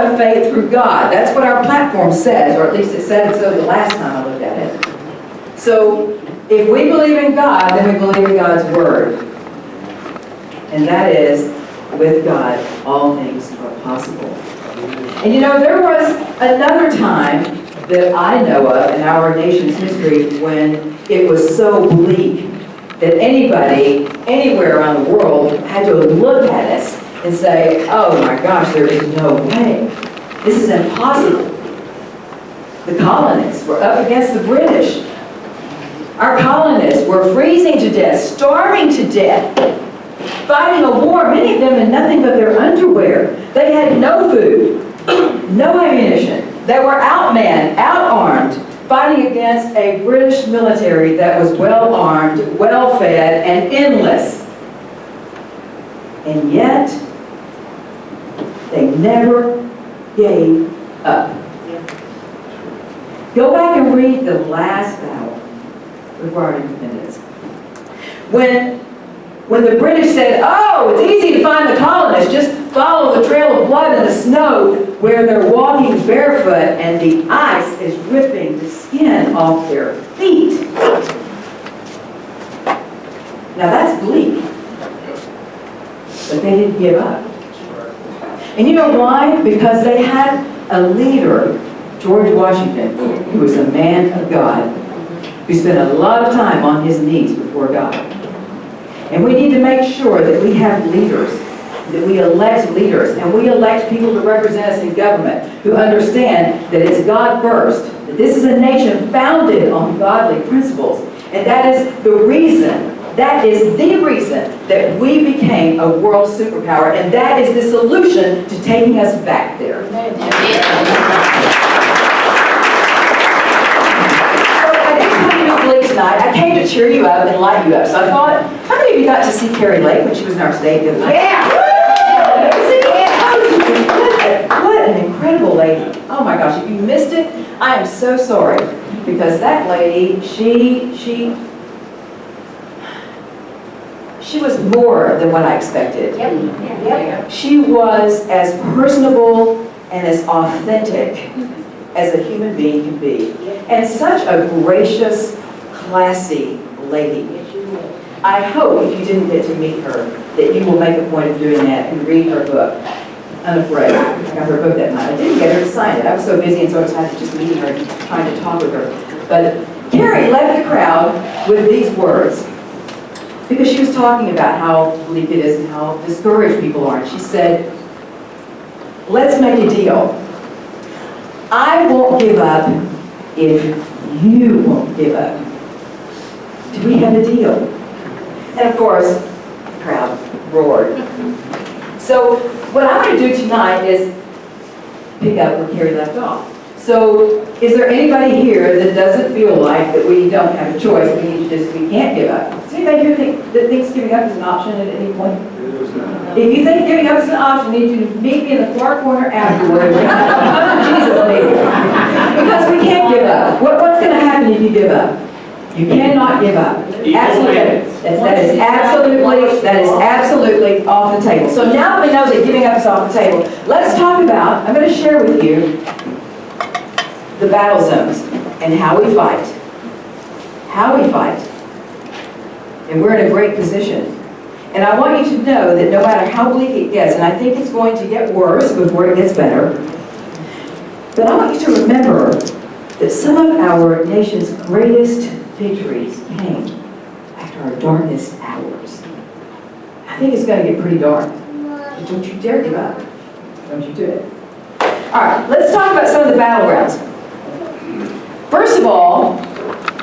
of faith through God. That's what our platform says, or at least it said so the last time I looked at it. So if we believe in God, then we believe in God's word. And that is, with God, all things are possible. And you know, there was another time that I know of in our nation's history when it was so bleak that anybody, anywhere around the world, had to look at us and say, oh my gosh, there is no way. This is impossible. The colonists were up against the British. Our colonists were freezing to death, starving to death, fighting a war, many of them in nothing but their underwear. They had no food, no ammunition. They were outmanned, outarmed, fighting against a British military that was well-armed, well-fed, and endless. And yet, they never gave up. Go back and read the last battle before our independence. When the British said, oh, it's easy to find the colonists, just follow the trail of blood in the snow where they're walking barefoot and the ice is ripping the skin off their feet. Now that's bleak. But they didn't give up. And you know why? Because they had a leader, George Washington, who was a man of God, who spent a lot of time on his knees before God. And we need to make sure that we have leaders, that we elect leaders, and we elect people to represent us in government who understand that it's God first, that this is a nation founded on godly principles, and that is the reason that we became a world superpower, and that is the solution to taking us back there. Tonight, I came to cheer you up and light you up. So I thought, how many of you got to see Kari Lake when she was in our state the other night? Yeah! What an incredible lady. Oh my gosh, if you missed it, I am so sorry. Because that lady, she was more than what I expected. Yep. She was as personable and as authentic as a human being can be. And such a gracious, classy lady. I hope if you didn't get to meet her, that you will make a point of doing that and read her book, Unafraid. I got her book that night. I didn't get her to sign it. I was so busy and so excited just meeting her and trying to talk with her. But Kari left the crowd with these words, because she was talking about how bleak it is and how discouraged people are. And she said, let's make a deal. I won't give up if you won't give up. Do we have a deal? And of course, the crowd roared. So what I'm going to do tonight is pick up where Kari left off. So is there anybody here that doesn't feel like that we don't have a choice, we can't give up? Does anybody here think that thinks giving up is an option at any point? If you think giving up is an option, you need to meet me in the far corner afterwards. Jesus, maybe. Because we can't give up. What's going to happen if you give up? You cannot give up. Absolutely. That is absolutely off the table. So now that we know that giving up is off the table, let's talk about, I'm going to share with you the battle zones and how we fight. How we fight. And we're in a great position. And I want you to know that no matter how bleak it gets, and I think it's going to get worse before it gets better, but I want you to remember that some of our nation's greatest victories came after our darkest hours. I think it's going to get pretty dark. But don't you dare give up. Don't you do it. All right, let's talk about some of the battlegrounds. First of all,